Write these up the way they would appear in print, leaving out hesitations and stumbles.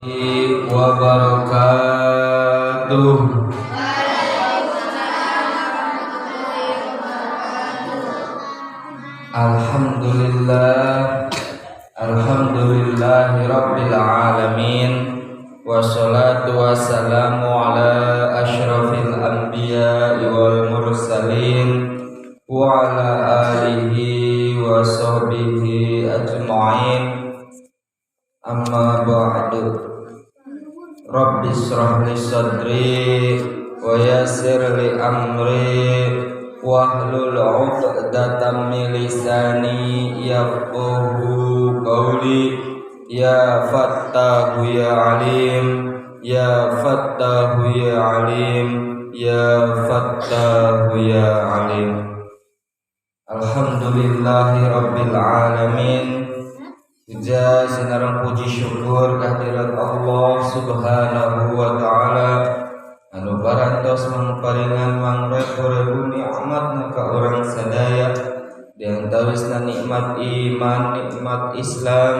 wabarakatuh. Alhamdulillah, alhamdulillahi rabbil alamin, wassalatu wassalamu ala asyrafil anbiya'i wal mursalin wa ala alihi wa sahbihi ajma'in. Amma ba'du. Rabbi shrah li sadri wa yassir li amri wahlul 'uqdatam min lisani yafqahu qawli. Ya Fattahu ya Alim, ya Fattahu ya Alim, ya Fattahu ya Alim. Alhamdulillahi rabbil alamin. Puja sinarang puji syukur kehadirat Allah subhanahu wa ta'ala anu barantos mangparingan mangreku-reku nikmat ka urang sadaya diantawisna nikmat iman, nikmat Islam,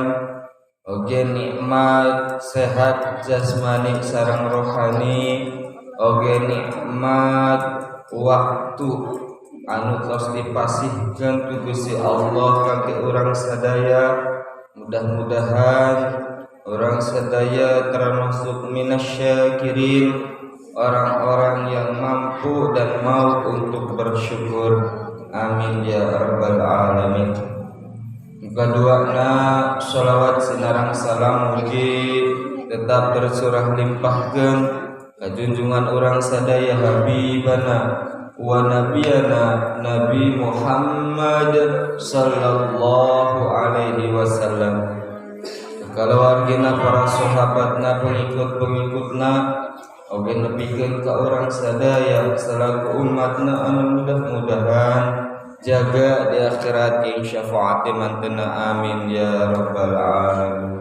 oge nikmat sehat jasmani sareng rohani, oge nikmat waktu anu tos dipasihkeun ku Gusti Allah kangge urang sadaya. Mudah-mudahan orang sadaya termasuk minasyakirin, orang-orang yang mampu dan mau untuk bersyukur. Amin ya rabbal alamin. Kaduana sholawat sinarang salam mugi tetap tercurah limpahkeun ka junjungan urang sadaya habibana wa nabiyana Nabi Muhammad sallallahu alaihi wasallam, keluargina, para sahabatna, pengikut-pengikutna, oge nepikeun ka urang sadaya salaku umatna anu mudah-mudahan jaga di akhirat ing syafaati mantena. Amin ya rabbal alamin.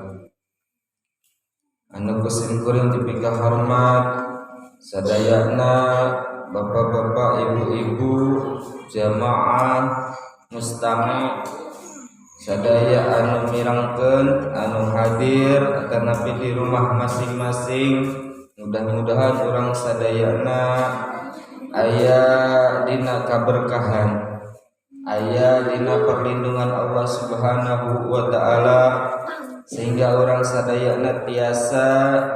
Anu kusimkuring dipika hormat sadayana bapak-bapak, ibu-ibu, jamaah mustami sadaya anu mirangkeun, anu hadir atanapi di rumah masing-masing. Mudah-mudahan urang sadayana aya dina kaberkahan, aya dina perlindungan Allah subhanahu wa ta'ala, sehingga orang sadayana tiasa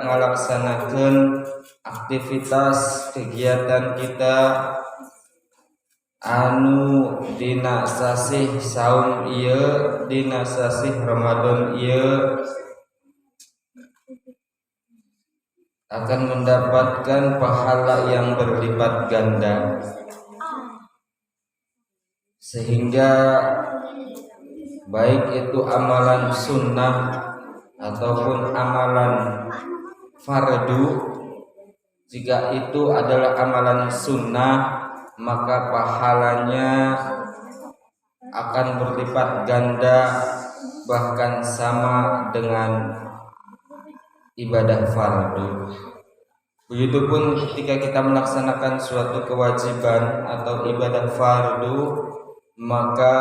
ngalaksanakeun aktivitas kegiatan kita anu dina sasih saum ieu, dina sasih Ramadan ieu akan mendapatkan pahala yang berlipat ganda, sehingga baik itu amalan sunnah ataupun amalan fardu. Jika itu adalah amalan sunnah, maka pahalanya akan berlipat ganda, bahkan sama dengan ibadah fardu. Begitupun ketika kita melaksanakan suatu kewajiban atau ibadah fardu, maka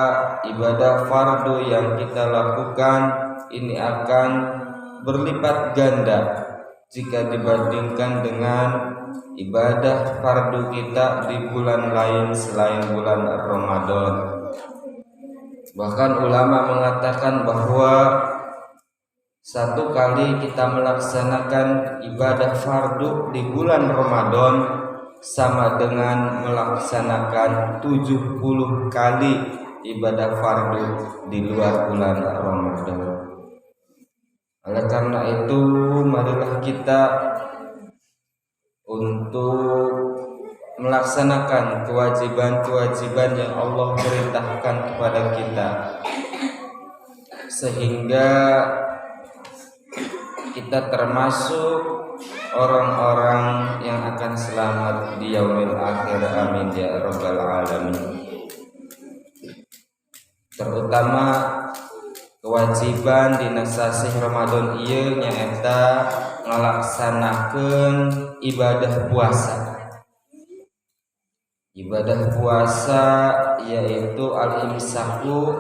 ibadah fardu yang kita lakukan ini akan berlipat ganda jika dibandingkan dengan ibadah fardu kita di bulan lain selain bulan Ramadan. Bahkan ulama mengatakan bahwa satu kali kita melaksanakan ibadah fardu di bulan Ramadan sama dengan melaksanakan 70 kali ibadah fardu di luar bulan Ramadan. Oleh karena itu, marilah kita untuk melaksanakan kewajiban-kewajiban yang Allah perintahkan kepada kita, sehingga kita termasuk orang-orang yang akan selamat di yaumil akhir. Amin ya rabbal alamin. Terutama kewajiban dina sasih Ramadan ieu nyaeta ngalaksanakeun ibadah puasa. Ibadah puasa yaitu al-imsaku,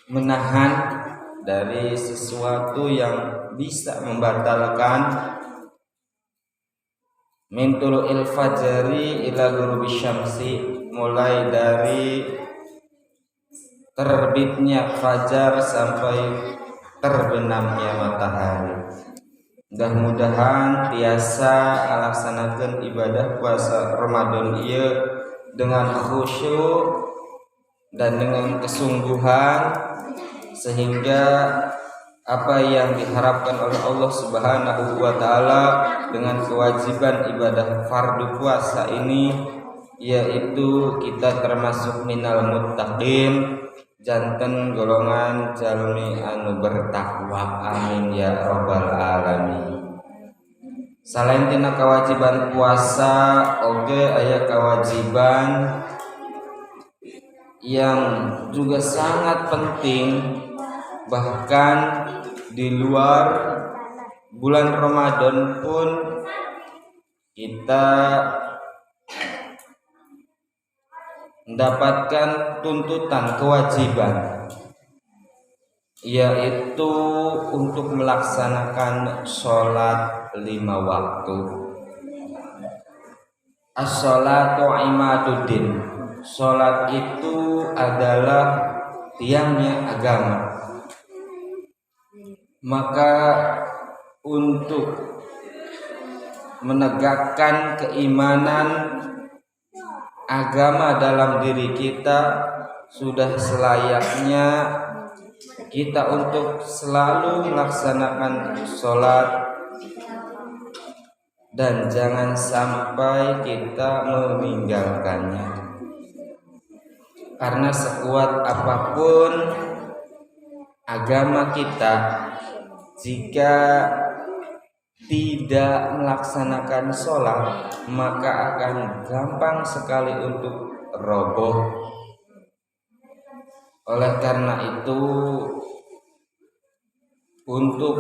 menahan dari sesuatu yang bisa membatalkan min tulu'il fajri ila ghurubi syamsi, mulai dari terbitnya fajar sampai terbenamnya matahari. Mudah-mudahan biasa melaksanakan ibadah puasa Ramadan ieu dengan khusyuk dan dengan kesungguhan, sehingga apa yang diharapkan oleh Allah Subhanahu wa taala dengan kewajiban ibadah fardu puasa ini, yaitu kita termasuk minal muttaqin, janten golongan jalmi anu bertakwa. Amin ya rabbal alamin. Selain tina kewajiban puasa, oge aya kewajiban yang juga sangat penting, bahkan di luar bulan Ramadan pun kita mendapatkan tuntutan kewajiban, yaitu untuk melaksanakan sholat 5 waktu. As-sholatu imaduddin. Sholat itu adalah tiangnya agama. Maka untuk menegakkan keimanan agama dalam diri kita, sudah selayaknya kita untuk selalu melaksanakan sholat dan jangan sampai kita meninggalkannya. Karena sekuat apapun agama kita, jika tidak melaksanakan sholat, maka akan gampang sekali untuk roboh. Oleh karena itu, untuk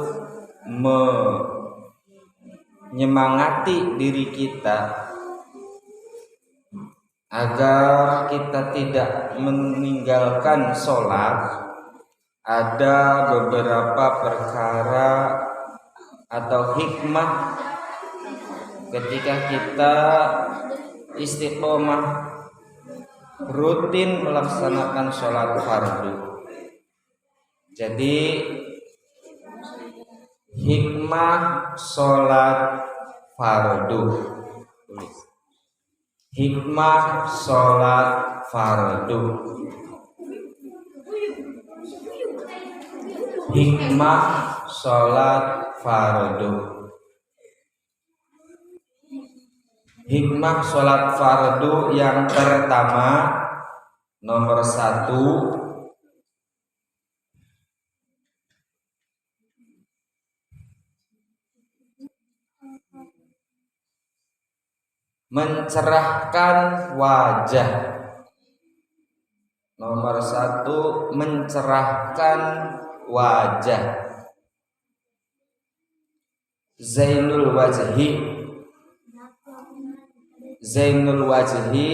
menyemangati diri kita agar kita tidak meninggalkan sholat, ada beberapa perkara atau hikmah ketika kita istiqomah rutin melaksanakan sholat fardu. Jadi hikmah sholat fardu. Hikmah sholat fardu. Hikmah sholat fardu. Hikmah sholat fardu yang pertama, nomor 1, mencerahkan wajah. Nomor 1, mencerahkan wajah. Zainul wajhi. Zainul wajhi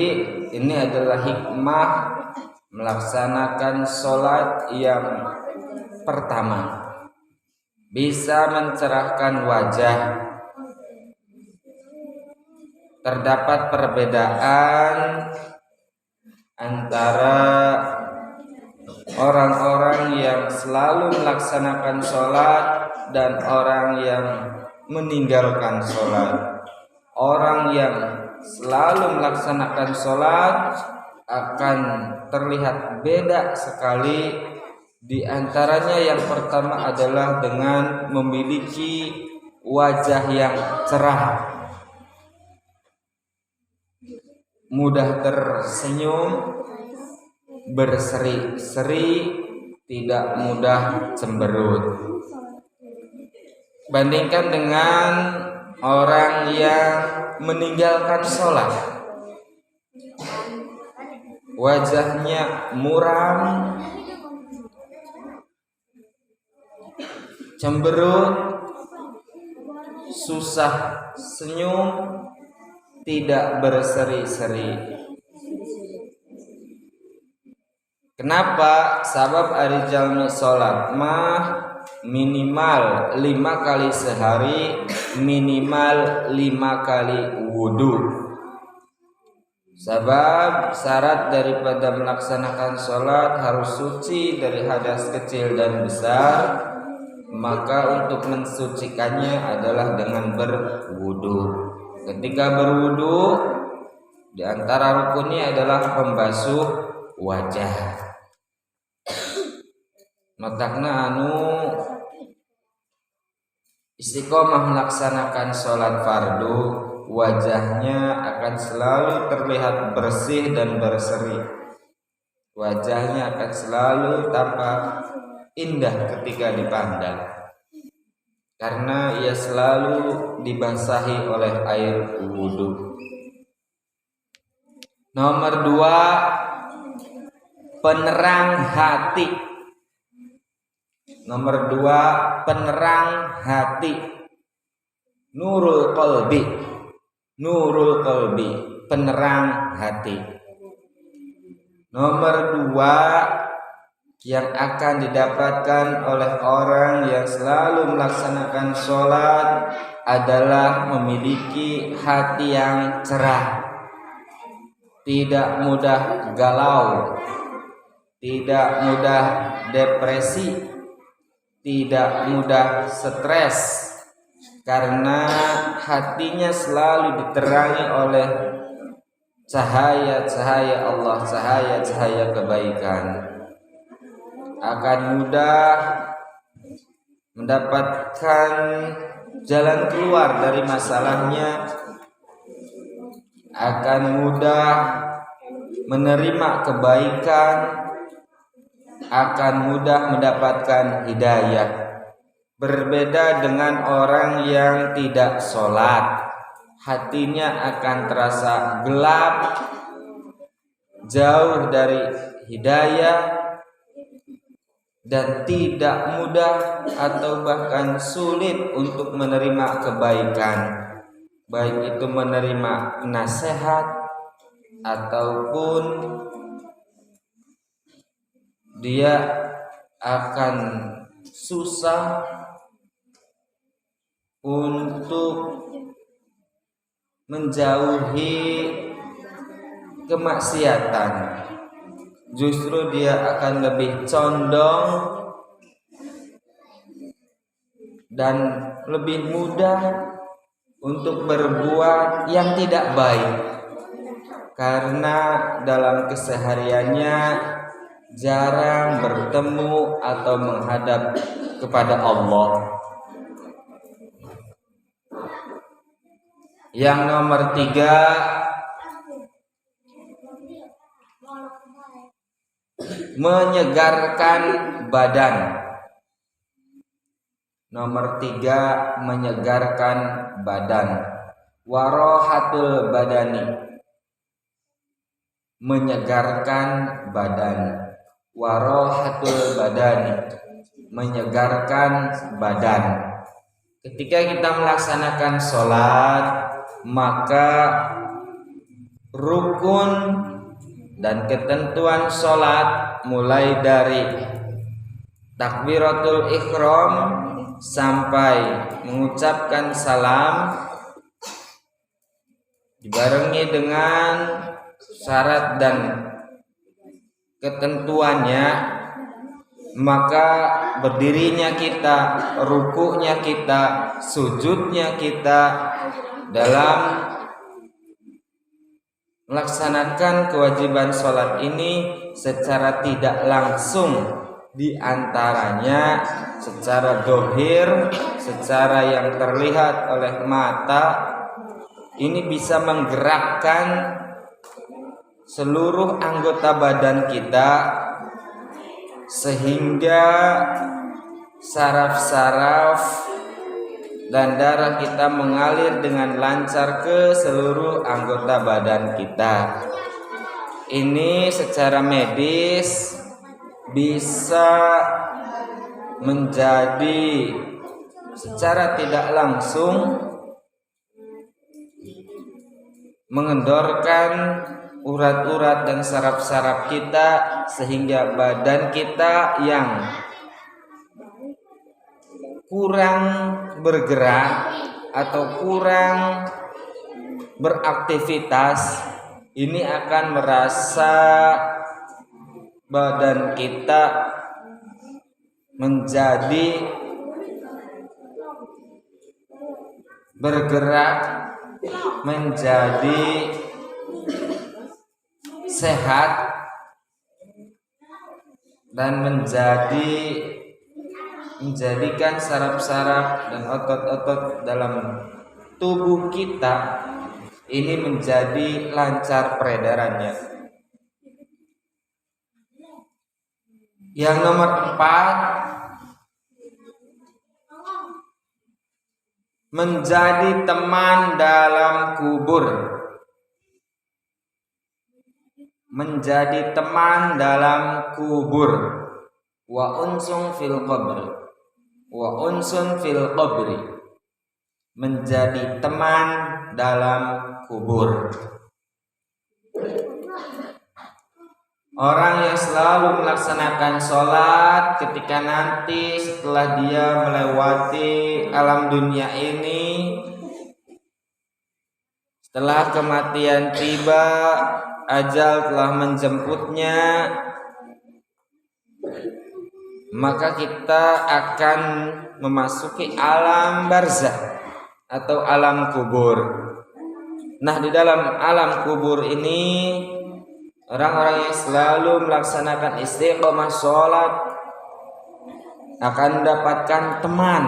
ini adalah hikmah melaksanakan sholat yang pertama, bisa mencerahkan wajah. Terdapat perbedaan antara orang-orang yang selalu melaksanakan sholat dan orang yang meninggalkan sholat. Orang yang selalu melaksanakan sholat akan terlihat beda sekali. Di antaranya yang pertama adalah dengan memiliki wajah yang cerah, mudah tersenyum, berseri-seri, tidak mudah cemberut. Bandingkan dengan orang yang meninggalkan sholat, wajahnya muram, cemberut, susah senyum, tidak berseri-seri. Kenapa? Sabab ari jalmi sholat mah minimal 5 kali sehari, minimal 5 kali wudu. Sebab syarat daripada melaksanakan sholat harus suci dari hadas kecil dan besar. Maka untuk mensucikannya adalah dengan berwudu. Ketika berwudu, di antara rukunnya adalah pembasuh wajah. Matakna istiqomah melaksanakan sholat fardu, wajahnya akan selalu terlihat bersih dan berseri. Wajahnya akan selalu tampak indah ketika dipandang, karena ia selalu dibasahi oleh air wudu. Nomor 2, penerang hati. Nomor 2, penerang hati. Nurul qalbi. Nurul qalbi, penerang hati. Nomor 2 yang akan didapatkan oleh orang yang selalu melaksanakan sholat adalah memiliki hati yang cerah, tidak mudah galau, tidak mudah depresi, tidak mudah stres, karena hatinya selalu diterangi oleh cahaya-cahaya Allah, cahaya-cahaya kebaikan. Akan mudah mendapatkan jalan keluar dari masalahnya, akan mudah menerima kebaikan, akan mudah mendapatkan hidayah. Berbeda dengan orang yang tidak sholat, hatinya akan terasa gelap, jauh dari hidayah, dan tidak mudah atau bahkan sulit untuk menerima kebaikan, baik itu menerima nasihat ataupun dia akan susah untuk menjauhi kemaksiatan. Justru dia akan lebih condong dan lebih mudah untuk berbuat yang tidak baik, karena dalam kesehariannya jarang bertemu atau menghadap kepada Allah. Yang nomor 3, menyegarkan badan. Nomor 3, menyegarkan badan. Warohatul badani, menyegarkan badan. Warohatul badani, menyegarkan badan. Ketika kita melaksanakan sholat, maka rukun dan ketentuan sholat mulai dari takbiratul ihram sampai mengucapkan salam dibarengi dengan syarat dan ketentuannya, maka berdirinya kita, rukuknya kita, sujudnya kita dalam melaksanakan kewajiban sholat ini secara tidak langsung, di antaranya secara dohir, secara yang terlihat oleh mata. Ini bisa menggerakkan seluruh anggota badan kita sehingga saraf-saraf dan darah kita mengalir dengan lancar ke seluruh anggota badan kita. Ini secara medis bisa menjadi secara tidak langsung mengendorkan urat-urat dan saraf-saraf kita, sehingga badan kita yang kurang bergerak atau kurang beraktivitas, ini akan merasa badan kita menjadi bergerak, menjadi sehat, dan menjadikan saraf-saraf dan otot-otot dalam tubuh kita ini menjadi lancar peredarannya. Yang nomor 4, menjadi teman dalam kubur. Menjadi teman dalam kubur. Wa unsun fil qabri. Wa unsun fil qabri. Menjadi teman dalam kubur. Orang yang selalu melaksanakan sholat ketika nanti setelah dia melewati alam dunia ini, setelah kematian tiba, ajal telah menjemputnya, maka kita akan memasuki alam barzakh atau alam kubur. Nah, di dalam alam kubur ini orang-orang yang selalu melaksanakan istiqomah sholat akan mendapatkan teman.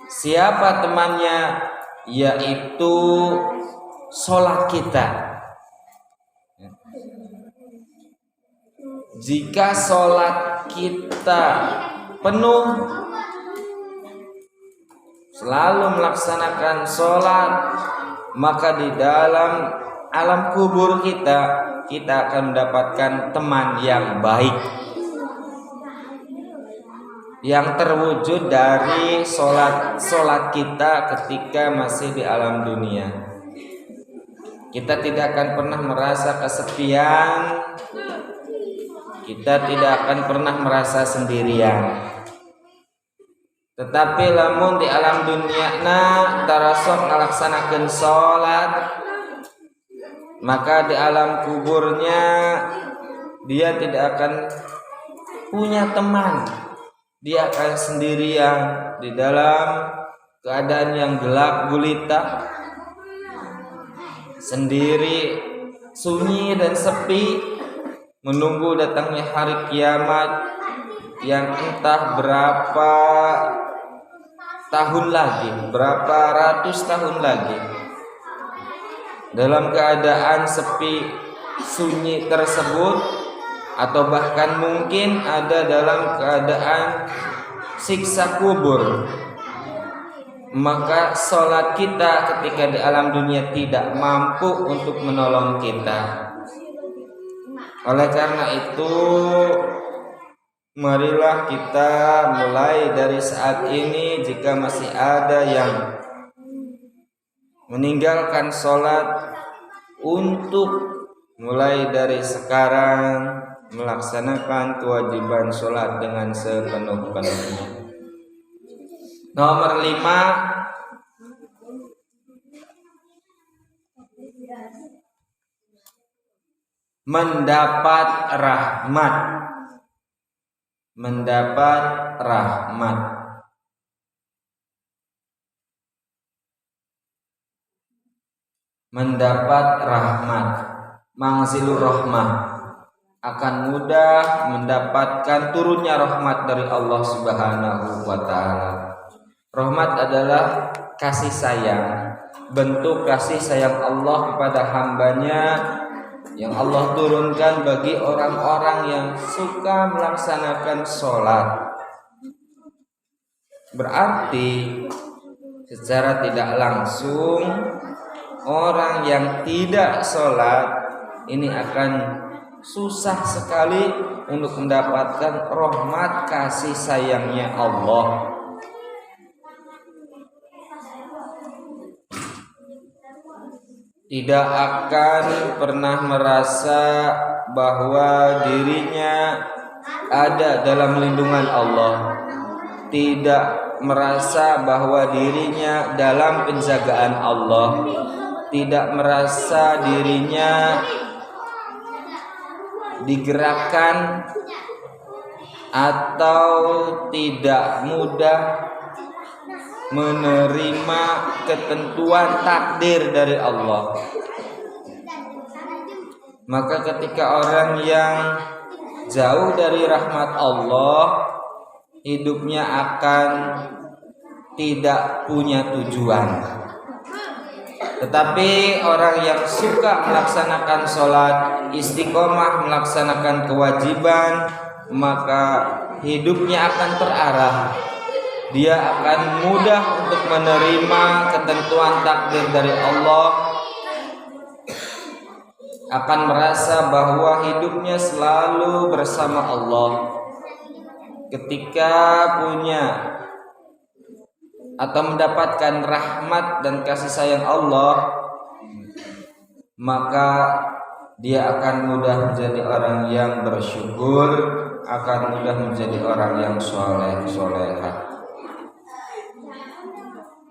Siapa temannya? Yaitu sholat kita. Jika sholat kita penuh, selalu melaksanakan sholat, maka di dalam alam kubur kita akan mendapatkan teman yang baik, yang terwujud dari sholat kita ketika masih di alam dunia. Kita tidak akan pernah merasa kesepian, kita tidak akan pernah merasa sendirian. Tetapi lamun di alam dunia tarasok ngalaksanakeun sholat, maka di alam kuburnya dia tidak akan punya teman. Dia akan sendirian di dalam keadaan yang gelap gulita, sendiri, sunyi dan sepi, menunggu datangnya hari kiamat yang entah berapa tahun lagi, berapa ratus tahun lagi. Dalam keadaan sepi sunyi tersebut, atau bahkan mungkin ada dalam keadaan siksa kubur, maka sholat kita ketika di alam dunia tidak mampu untuk menolong kita. Oleh karena itu, marilah kita mulai dari saat ini, jika masih ada yang meninggalkan sholat, untuk mulai dari sekarang melaksanakan kewajiban sholat dengan sepenuh-penuhnya. Nomor 5, mendapat rahmat. Mendapat rahmat. Mendapat rahmat, mangzilur rahmah, akan mudah mendapatkan turunnya rahmat dari Allah Subhanahu wa taala. Rahmat adalah kasih sayang, bentuk kasih sayang Allah kepada hambanya yang Allah turunkan bagi orang-orang yang suka melaksanakan sholat. Berarti secara tidak langsung orang yang tidak sholat ini akan susah sekali untuk mendapatkan rahmat kasih sayangnya Allah. Tidak akan pernah merasa bahwa dirinya ada dalam lindungan Allah, tidak merasa bahwa dirinya dalam penjagaan Allah, tidak merasa dirinya digerakkan atau tidak mudah menerima ketentuan takdir dari Allah. Maka ketika orang yang jauh dari rahmat Allah, hidupnya akan tidak punya tujuan. Tetapi orang yang suka melaksanakan sholat, istiqomah melaksanakan kewajiban, maka hidupnya akan terarah. Dia akan mudah untuk menerima ketentuan takdir dari Allah, akan merasa bahwa hidupnya selalu bersama Allah. Ketika punya atau mendapatkan rahmat dan kasih sayang Allah, maka dia akan mudah menjadi orang yang bersyukur, akan mudah menjadi orang yang soleh-solehah.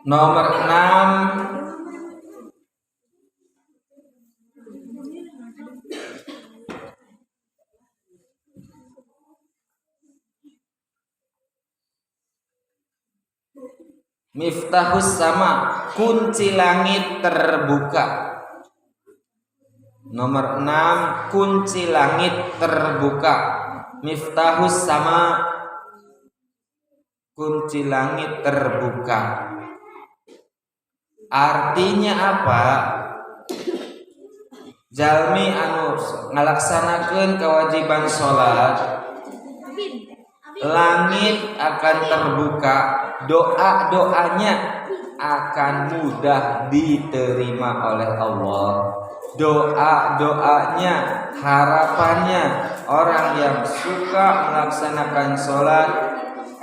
Nomor 6, miftahus sama, kunci langit terbuka. Nomor 6, kunci langit terbuka. Miftahus sama, kunci langit terbuka. Artinya apa? Jalmi anu ngalaksanakeun kewajiban sholat, langit akan terbuka, doa-doanya akan mudah diterima oleh Allah. Doa-doanya, harapannya orang yang suka melaksanakan sholat,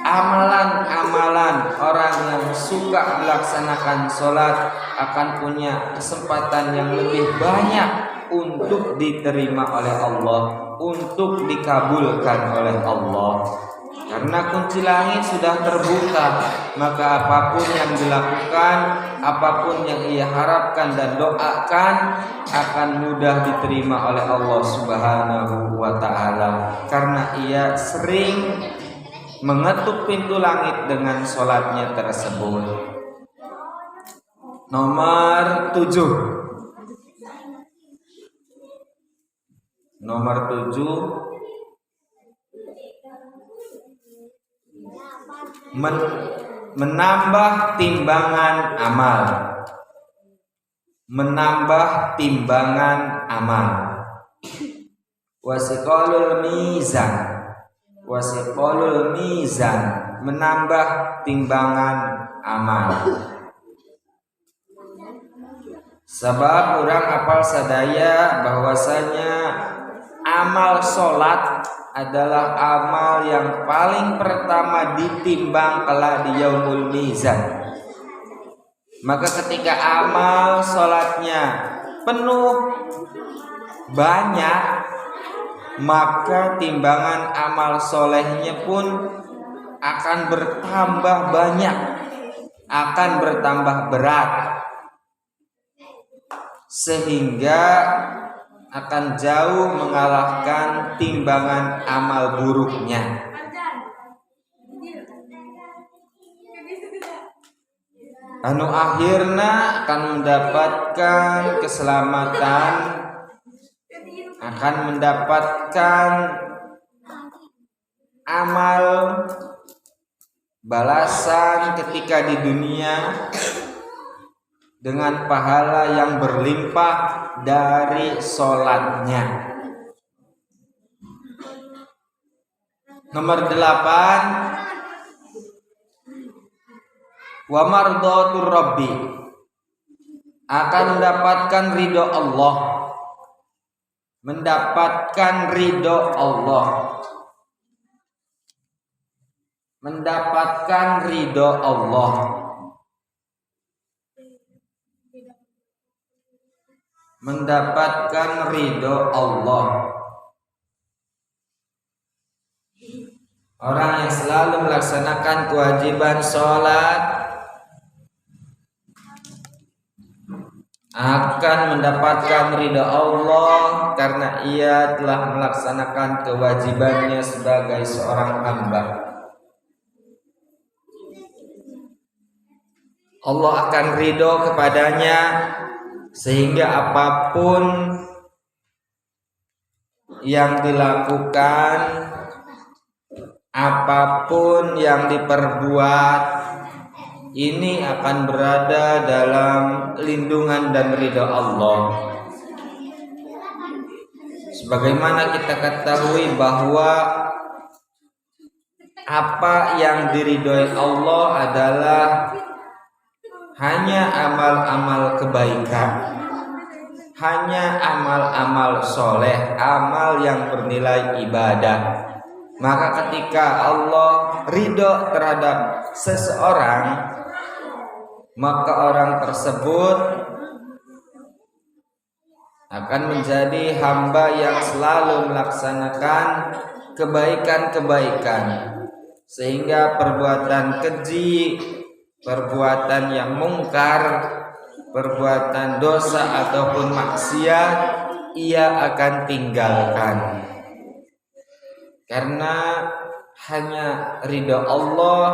amalan-amalan orang yang suka melaksanakan sholat akan punya kesempatan yang lebih banyak untuk diterima oleh Allah, untuk dikabulkan oleh Allah. Karena kunci langit sudah terbuka, maka apapun yang dilakukan, apapun yang ia harapkan dan doakan akan mudah diterima oleh Allah Subhanahu wa ta'ala. Karena ia sering mengetuk pintu langit dengan sholatnya tersebut. Nomor 7, menambah timbangan amal. Menambah timbangan amal. Wasiqalul mizan, menambah timbangan amal. Sebab orang apal sadaya bahwasanya amal sholat adalah amal yang paling pertama ditimbang kelak di yaumul mizan. Maka ketika amal sholatnya penuh banyak, maka timbangan amal solehnya pun akan bertambah banyak, akan bertambah berat, sehingga akan jauh mengalahkan timbangan amal buruknya. Anu akhirna akan mendapatkan keselamatan, akan mendapatkan amal balasan ketika di dunia dengan pahala yang berlimpah dari sholatnya. Nomor 8, wa mardatur rabbi, akan mendapatkan ridho Allah. Mendapatkan ridho Allah. Mendapatkan ridho Allah. Mendapatkan ridho Allah. Orang yang selalu melaksanakan kewajiban sholat akan mendapatkan ridha Allah karena ia telah melaksanakan kewajibannya sebagai seorang hamba. Allah akan ridho kepadanya sehingga apapun yang dilakukan, apapun yang diperbuat, ini akan berada dalam lindungan dan ridha Allah. Sebagaimana kita ketahui bahwa apa yang diridhoi Allah adalah hanya amal-amal kebaikan, hanya amal-amal soleh, amal yang bernilai ibadah. Maka ketika Allah ridho terhadap seseorang, maka orang tersebut akan menjadi hamba yang selalu melaksanakan kebaikan-kebaikan, sehingga perbuatan keji, perbuatan yang mungkar, perbuatan dosa ataupun maksiat ia akan tinggalkan. Karena hanya ridha Allah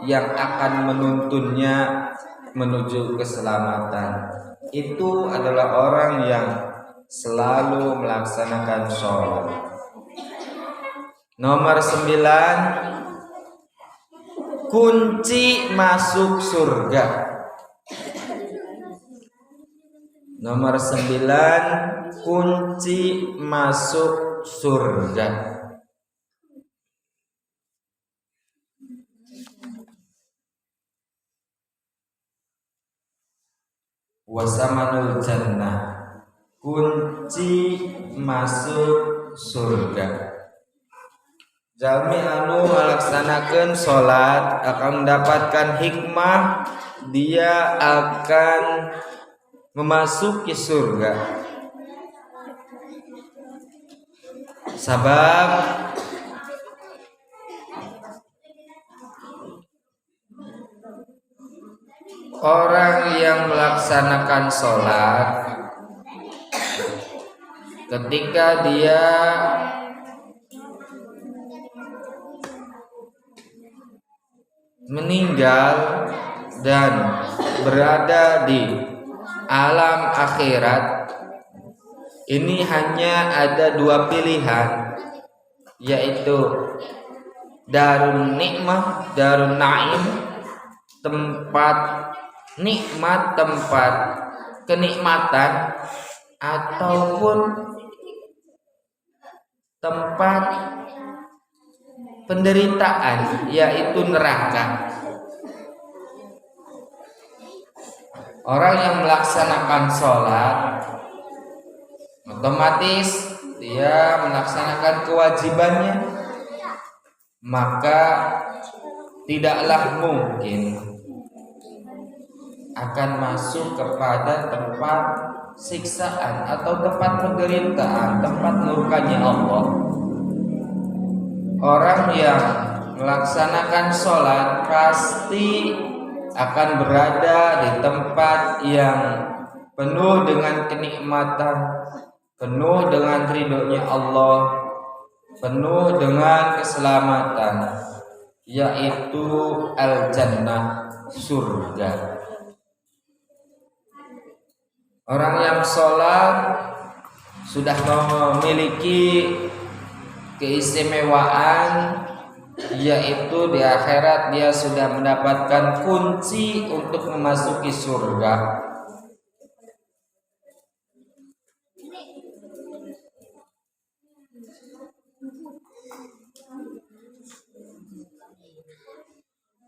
yang akan menuntunnya menuju keselamatan. Itu adalah orang yang selalu melaksanakan sholat. Nomor 9, kunci masuk surga. Nomor 9, kunci masuk surga. Wasamanul jannah, kunci masuk surga. Jalmi anu melaksanakan sholat akan mendapatkan hikmah, dia akan memasuki surga. Sebab orang yang melaksanakan sholat ketika dia meninggal dan berada di alam akhirat, ini hanya ada dua pilihan, yaitu darun nikmah, darun naim, tempat nikmat, tempat kenikmatan, ataupun tempat penderitaan, yaitu neraka. Orang yang melaksanakan sholat otomatis dia melaksanakan kewajibannya, maka tidaklah mungkin akan masuk kepada tempat siksaan atau tempat penderitaan, tempat murkanya Allah. Orang yang melaksanakan sholat pasti akan berada di tempat yang penuh dengan kenikmatan, penuh dengan ridhonya Allah, penuh dengan keselamatan, yaitu al-jannah, surga. Orang yang sholat sudah memiliki keistimewaan, yaitu di akhirat dia sudah mendapatkan kunci untuk memasuki surga.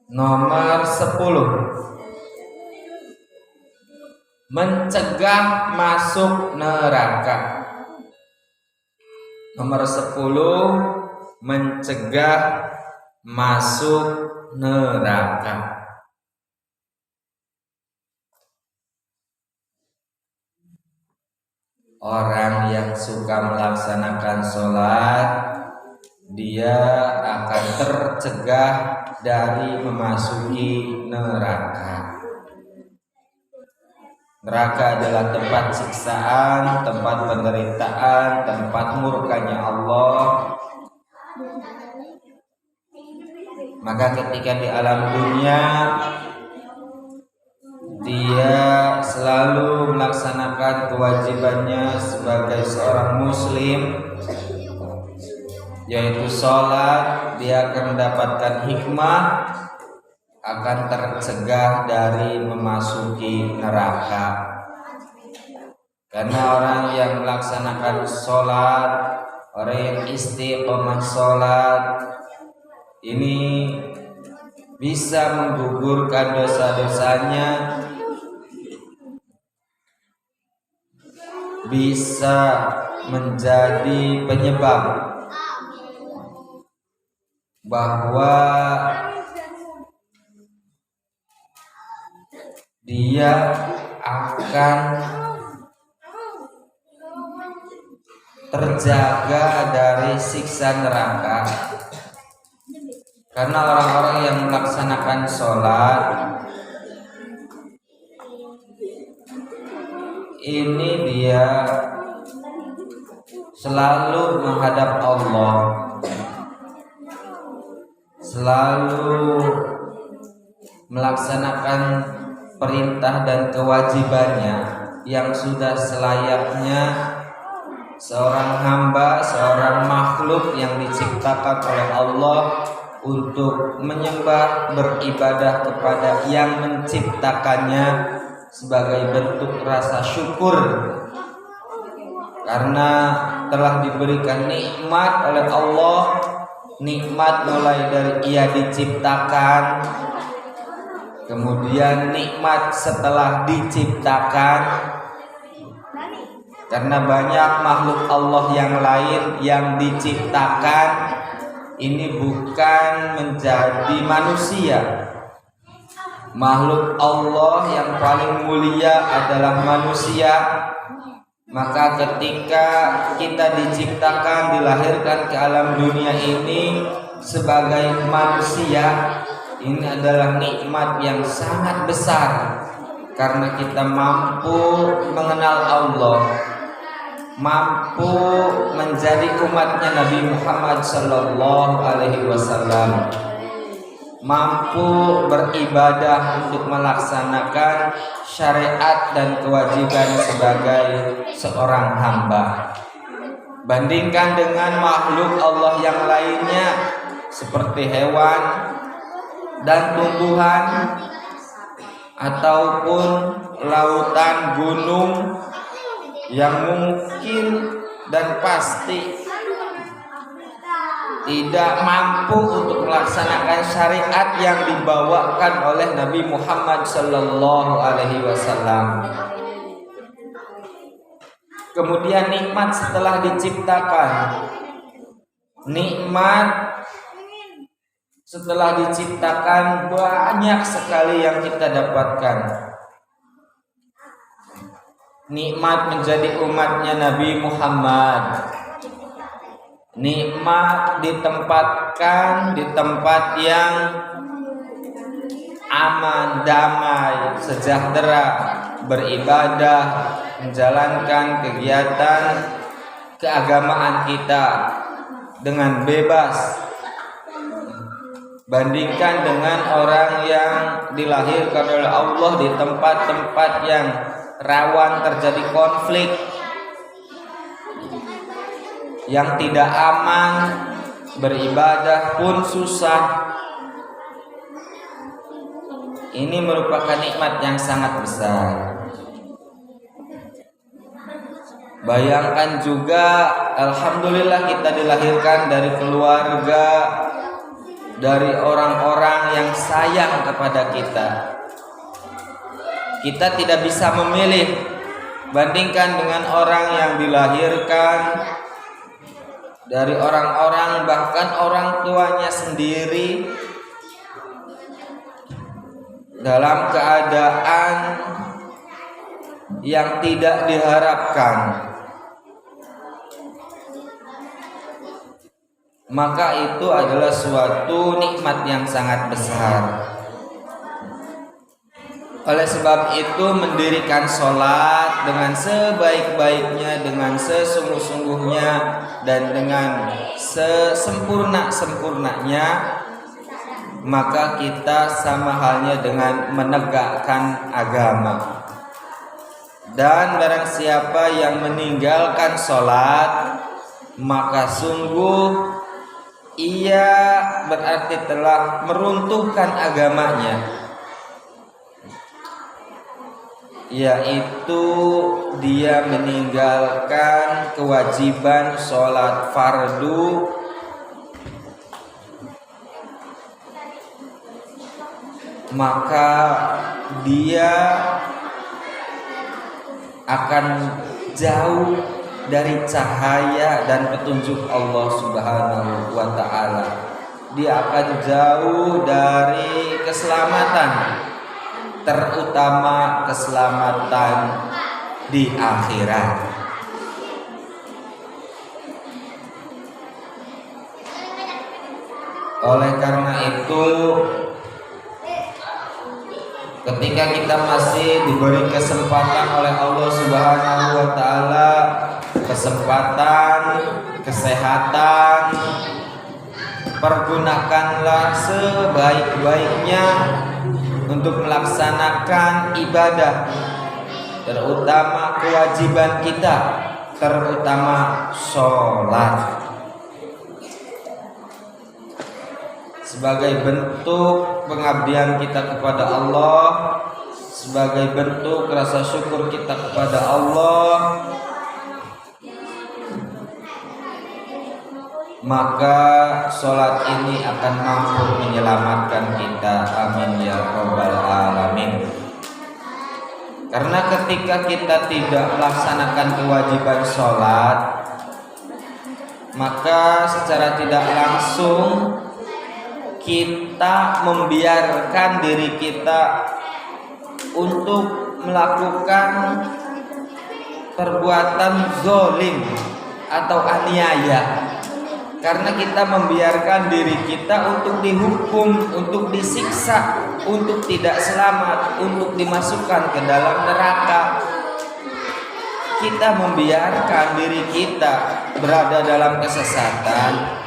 Nomor 10, mencegah masuk neraka. Nomor 10, mencegah masuk neraka. Orang yang suka melaksanakan sholat dia akan tercegah dari memasuki neraka. Neraka adalah tempat siksaan, tempat penderitaan, tempat murkanya Allah. Maka ketika di alam dunia dia selalu melaksanakan kewajibannya sebagai seorang muslim, yaitu sholat, dia akan mendapatkan hikmah, akan tercegah dari memasuki neraka. Karena orang yang melaksanakan sholat, orang yang istiqomah sholat, ini bisa menggugurkan dosa-dosanya, bisa menjadi penyebab bahwa dia akan terjaga dari siksa neraka. Karena orang-orang yang melaksanakan sholat ini dia selalu menghadap Allah, selalu melaksanakan perintah dan kewajibannya yang sudah selayaknya seorang hamba, seorang makhluk yang diciptakan oleh Allah untuk menyembah, beribadah kepada yang menciptakannya sebagai bentuk rasa syukur karena telah diberikan nikmat oleh Allah. Nikmat mulai dari ia diciptakan, kemudian nikmat setelah diciptakan, karena banyak makhluk Allah yang lain yang diciptakan ini bukan menjadi manusia. Makhluk Allah yang paling mulia adalah manusia. Maka ketika kita diciptakan, dilahirkan ke alam dunia ini sebagai manusia, ini adalah nikmat yang sangat besar karena kita mampu mengenal Allah, mampu menjadi umatnya Nabi Muhammad sallallahu alaihi wasallam, mampu beribadah untuk melaksanakan syariat dan kewajiban sebagai seorang hamba. Bandingkan dengan makhluk Allah yang lainnya seperti hewan dan tumbuhan ataupun lautan, gunung yang mungkin dan pasti tidak mampu untuk melaksanakan syariat yang dibawakan oleh Nabi Muhammad sallallahu alaihi wasallam. Kemudian nikmat setelah diciptakan, nikmat setelah diciptakan banyak sekali yang kita dapatkan. Nikmat menjadi umatnya Nabi Muhammad, nikmat ditempatkan di tempat yang aman, damai, sejahtera, beribadah, menjalankan kegiatan keagamaan kita dengan bebas. Bandingkan dengan orang yang dilahirkan oleh Allah di tempat-tempat yang rawan terjadi konflik, yang tidak aman, beribadah pun susah. Ini merupakan nikmat yang sangat besar. Bayangkan juga, alhamdulillah kita dilahirkan dari keluarga, dari orang-orang yang sayang kepada kita. Kita tidak bisa memilih. Bandingkan dengan orang yang dilahirkan dari orang-orang, bahkan orang tuanya sendiri dalam keadaan yang tidak diharapkan. maka itu adalah suatu nikmat yang sangat besar. Oleh sebab itu mendirikan sholat dengan sebaik-baiknya, dengan sesungguh-sungguhnya, dan dengan sesempurna-sempurnanya, maka kita sama halnya dengan menegakkan agama. Dan barang siapa yang meninggalkan sholat, maka sungguh ia berarti telah meruntuhkan agamanya, yaitu dia meninggalkan kewajiban sholat fardu maka dia akan jauh dari cahaya dan petunjuk Allah Subhanahu wa ta'ala. Dia akan jauh dari keselamatan, terutama keselamatan di akhirat. Oleh karena itu, ketika kita masih diberi kesempatan oleh Allah Subhanahu wa ta'ala, kesempatan, kesehatan, pergunakanlah sebaik-baiknya untuk melaksanakan ibadah, terutama kewajiban kita, terutama sholat, sebagai bentuk pengabdian kita kepada Allah, sebagai bentuk rasa syukur kita kepada Allah, maka sholat ini akan mampu menyelamatkan kita. Amin ya rabbal alamin. Karena ketika kita tidak melaksanakan kewajiban sholat, maka secara tidak langsung kita membiarkan diri kita untuk melakukan perbuatan zalim atau aniaya. Karena kita membiarkan diri kita untuk dihukum, untuk disiksa, untuk tidak selamat, untuk dimasukkan ke dalam neraka. Kita membiarkan diri kita berada dalam kesesatan,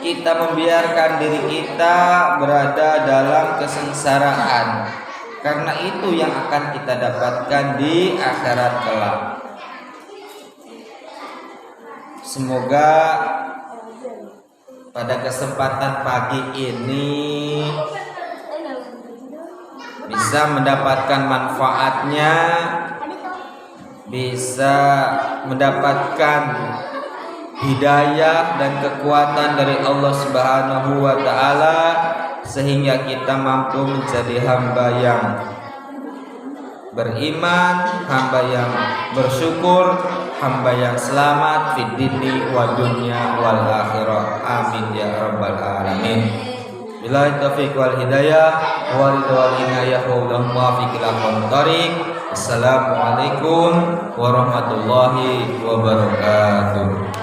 kita membiarkan diri kita berada dalam kesengsaraan. Karena itu yang akan kita dapatkan di akhirat kelak. Semoga pada kesempatan pagi ini bisa mendapatkan manfaatnya, bisa mendapatkan hidayah dan kekuatan dari Allah Subhanahu wa ta'ala, sehingga kita mampu menjadi hamba yang beriman, hamba yang bersyukur, hamba yang selamat fid dini wa dunya wal akhirah. Amin ya rabbal alamin. Billahi taufiq wal hidayah wa ridwal inayah wa muwaffiq ila thariq. Assalamualaikum warahmatullahi wabarakatuh.